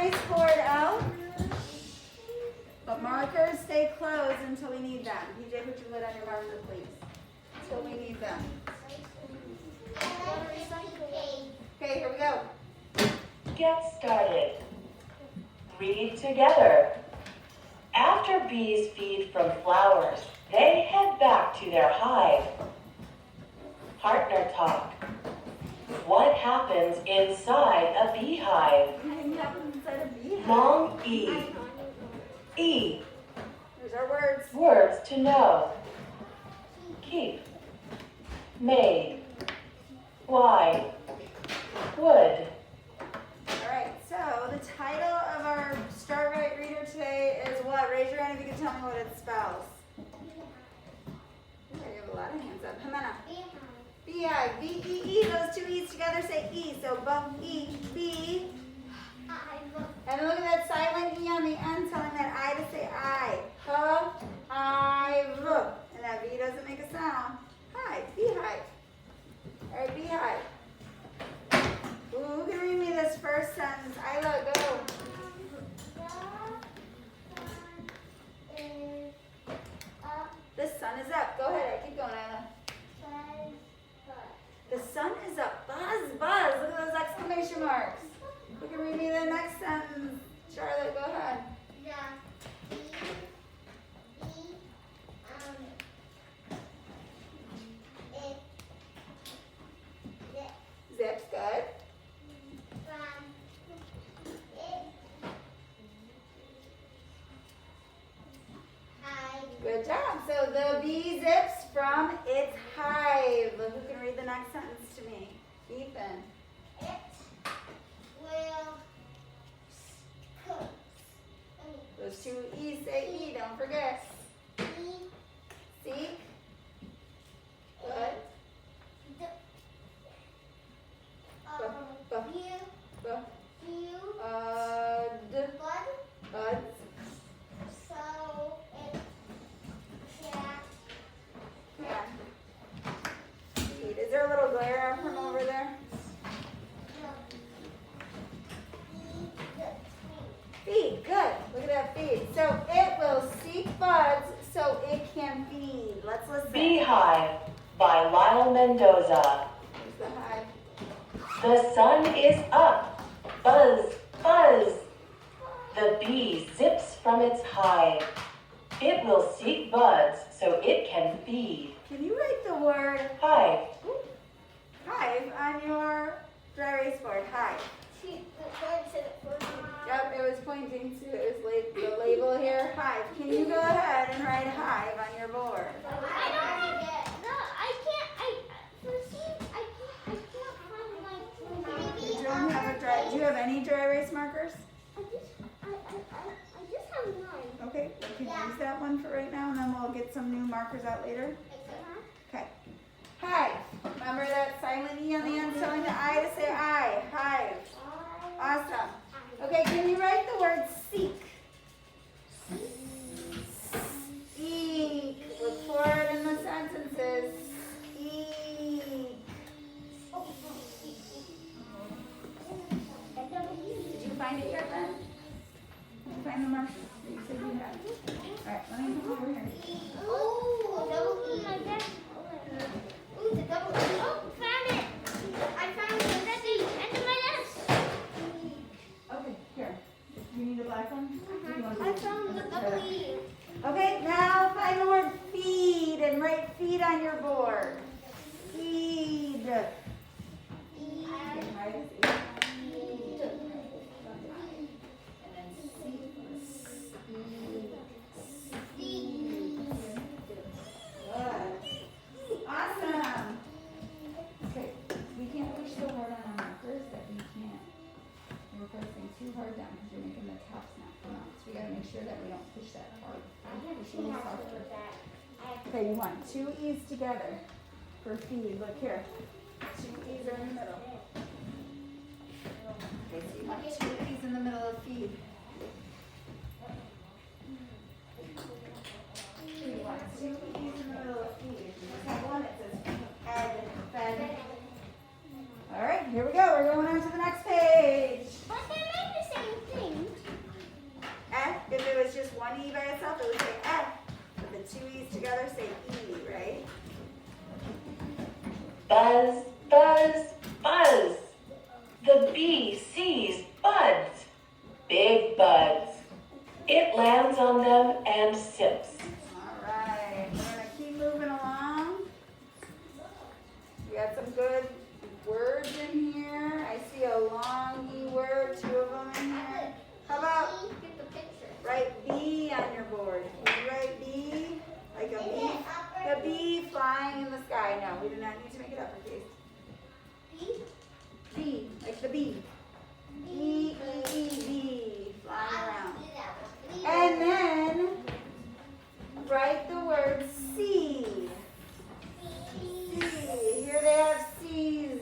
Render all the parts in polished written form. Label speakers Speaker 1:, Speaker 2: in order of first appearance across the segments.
Speaker 1: erase board out. But markers stay closed until we need them. PJ, put your lid on your marker, please. Until we need them. Okay, here we go.
Speaker 2: Get started. Read together. After bees feed from flowers, they head back to their hive. Partner talk. What happens inside a beehive?
Speaker 1: What happens inside a beehive?
Speaker 2: Long E. E.
Speaker 1: There's our words.
Speaker 2: Words to know. Keep. Made. Why? Would.
Speaker 1: Alright, so the title of our Start Right Reader today is what? Raise your hand if you can tell me what it spells. Ooh, I have a lot of hands up. Jimena. Beehive. B-E-E. Those two E's together say E. So B-E. B. And look at that silent E on the end telling that I to say I. H-I-V. And that V doesn't make a sound. Hive. Beehive. Alright, beehive. Ooh, who can read me this first sentence? Isla, go. The sun is up. Go ahead. Keep going, Isla. The sun is up. Buzz, buzz. Look at those exclamation marks. Who can read me the next sentence? Charlotte, go ahead. Zips, good. Good job. So the bee zips from its hive. Who can read the next sentence to me? Ethan. Those two E's say E, don't forget. Seek. Good. Buds. Yeah. Feed. Is there a little glare from over there? Feed. Good. Look at that feed. So it will seek buds so it can feed. Let's listen.
Speaker 2: Beehive by Lyle Mendoza.
Speaker 1: Here's the hive.
Speaker 2: The sun is up. Buzz, buzz. The bee zips from its hive. It will seek buds so it can feed.
Speaker 1: Can you write the word
Speaker 2: Hive.
Speaker 1: hive on your dry erase board? Hive. Yep, it was pointing to the label here. Hive. Can you go ahead and write hive on your board? You don't have a dry. Do you have any dry erase markers?
Speaker 3: I just have one.
Speaker 1: Okay, we can use that one for right now, and then we'll get some new markers out later. Okay. Hive. Remember that silent E on the end telling the I to say I. Hive. Awesome. Okay, can you write the word seek? Eek. Look for it in the sentences. Eek. Did you find it yet, Ben? Did you find the marker? You said you had. All right, let me come over here.
Speaker 3: Oh, double E, I guess. Ooh, the double E. Oh, found it. I found it at the end of my desk.
Speaker 1: Okay, here. You need a black one? Do you want
Speaker 3: I found the double E.
Speaker 1: Okay, now find the word feed and write feed on your board. Feed. Awesome. Okay, we can't push so hard on our markers that we can't. We're pressing too hard down because you're making the top snap come out. So we gotta make sure that we don't push that hard. Push a little softer. Okay, you want two E's together for feed. Look here. Two E's are in the middle. Okay, so you want two E's in the middle of feed. You want two E's in the middle of feed. You have one that says fed. All right, here we go. We're going on to the next page.
Speaker 3: But they made the same thing.
Speaker 1: together, say E, right?
Speaker 2: Buzz, buzz, buzz. The bee sees buds, big buds. It lands on them and sips.
Speaker 1: All right, we're gonna keep moving along. We got some good words in here. I see a long E word, 2 of them in here. How about
Speaker 3: Get the picture.
Speaker 1: write bee on your board? Can you write bee? Like a bee? The bee flying in the sky. No, we do not need to make it uppercase. Bee, like the bee. B-E-E-B, flying around. And then write the word see. See. Here they have C's.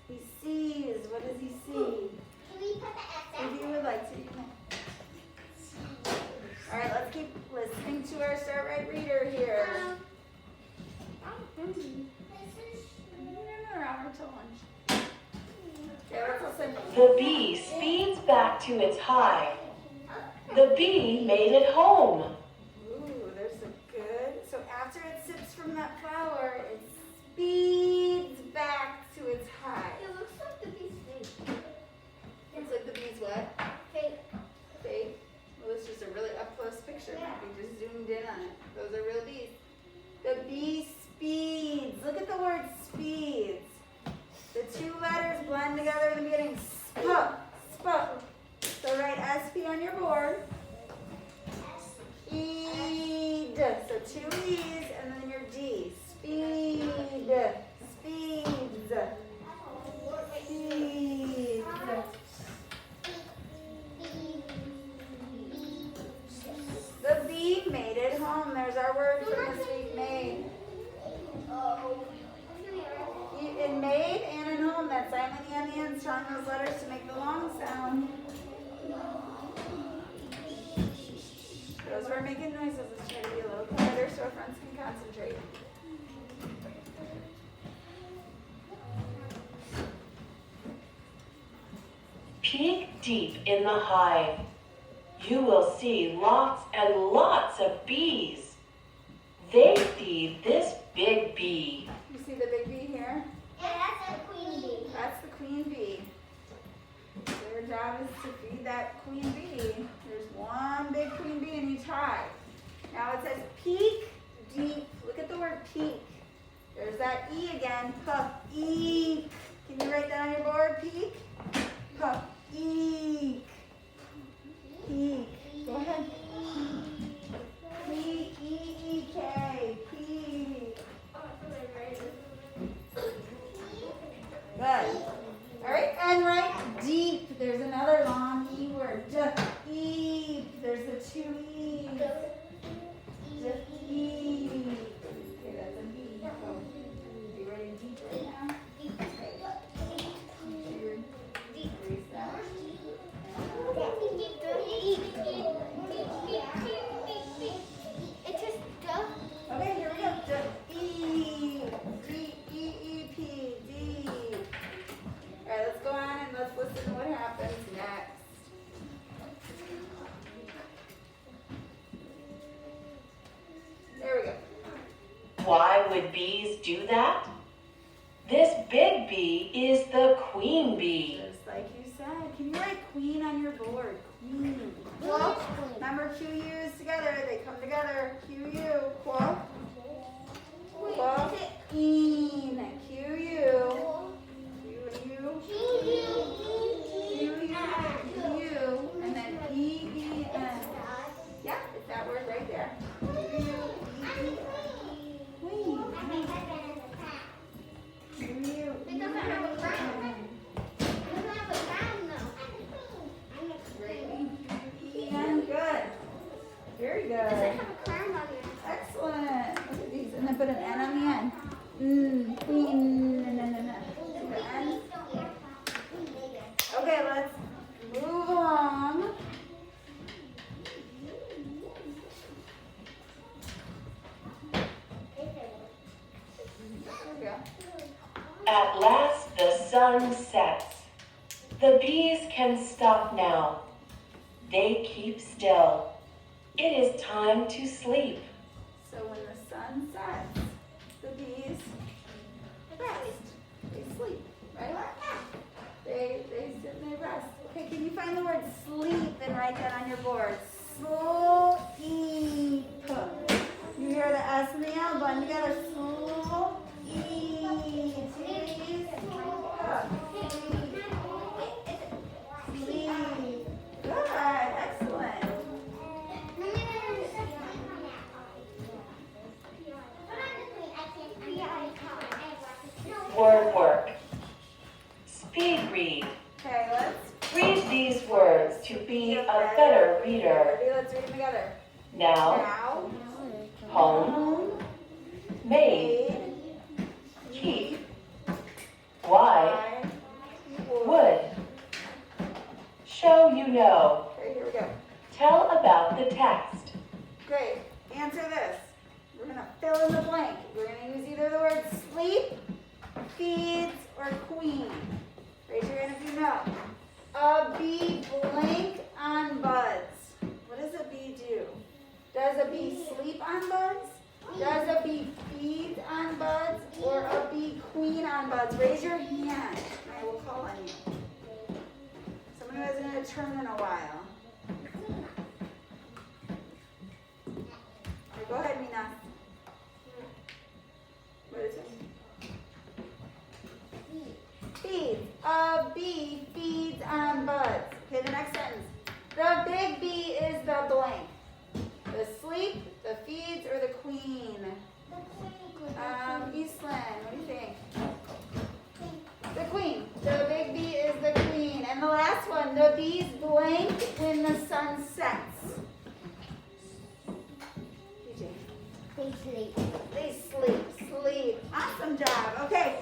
Speaker 1: He sees. What does he see?
Speaker 3: Can we put the X
Speaker 1: If you would like to, you can. All right, let's keep listening to our Start Right reader here. We're hour till lunch. Okay, let's listen.
Speaker 2: The bee speeds back to its hive. The bee made it home.
Speaker 1: Ooh, there's some good. So after it sips from that flower, it speeds back to its hive.
Speaker 3: It looks like the bee's face.
Speaker 1: Looks like the bee's what?
Speaker 3: Fake.
Speaker 1: Fake. Well, it's just a really up close picture. We just zoomed in on it. Those are real bees. The bee speeds. Look at the word speeds. The 2 letters blend together in the beginning. Sp. Sp. So write SP on your board. Eed. So 2 E's and then your D. Speed. Speeds. Speeds. The bee made it home. There's our word for this week, made. In made and in home, that silent E on the end, strong those letters to make the long sound. Those who are making noises, let's try to be a little quieter so our friends can concentrate.
Speaker 2: Peek deep in the hive. You will see lots and lots of bees. They feed this big bee.
Speaker 1: You see the big bee here?
Speaker 3: Yeah, that's a queen bee.
Speaker 1: That's the queen bee. Their job is to feed that queen bee. There's one big queen bee in each hive. Now it says peek deep. Look at the word peek. There's that E again. Puff, eek. Can you write that on your board? Peek. Puff, eek. Peek. Go ahead. P-E-E-K. Peek. Good. All right, and write deep. There's another long E word. Deep. There's the 2 E's. Deep. Okay, that's a B. So, are you writing deep right now? Okay. Erase that.
Speaker 3: It's just
Speaker 1: Okay, here we go. Deep. D-E-E-P. Deep. All right, let's go on and let's listen to what happens next. There we go.
Speaker 2: Why would bees do that? This big bee is the queen bee.
Speaker 1: Just like you said. Can you write queen on your board? Queen.
Speaker 3: Well,
Speaker 1: Remember Q-U's together. They come together. Q-U. Quo. Quo. Queen. Q-U. Q-U. Q-U. Q-U. And then E-E-N. Yeah, it's that word right there. Q-U-E-E-N. Queen. Q-U.
Speaker 3: It doesn't have a crown. It doesn't have a crown though. I'm a queen.
Speaker 1: E-E-N. Good. Very
Speaker 3: It
Speaker 1: good.
Speaker 3: doesn't have a crown on it.
Speaker 1: Excellent. Look at these. And then put an N on the end. Queen. No, no, no, no. See the N? Okay, let's move along. There we go.
Speaker 2: At last the sun sets. The bees can stop now. They keep still. It is time to sleep.
Speaker 1: So when the sun sets, the bees rest. They sleep, right? They sit and they rest. Okay, can you find the word sleep and write that on your board? Sleep. You hear the S and the L blend together. Sleep. Sleep. Good. Excellent.
Speaker 2: Word work. Speed read.
Speaker 1: Okay, let's
Speaker 2: Read these words to be a better reader.
Speaker 1: ready. Let's read them together.
Speaker 2: Now,
Speaker 1: Now,
Speaker 2: home, made, keep, why, would. Show you know.
Speaker 1: Okay, here we go.
Speaker 2: Tell about the text.
Speaker 1: Great. Answer this. We're going to fill in the blank. We're going to use either the word sleep, feeds, or queen. Raise your hand if you know. A bee blank on buds. What does a bee do? Does a bee sleep on buds? Does a bee feed on buds? Or a bee queen on buds? Raise your hand and I will call on you. Someone who hasn't had a turn in a while. Okay, go ahead, Mina. What is it? Feeds. A bee feeds on buds. Okay, the next sentence. The big bee is the blank. The sleep, the feeds, or the queen? Eastland, what do you think? The queen. The big bee is the queen. And the last one, the bees blank when the sun sets. DJ.
Speaker 3: They sleep.
Speaker 1: They sleep. Sleep. Awesome job. Okay.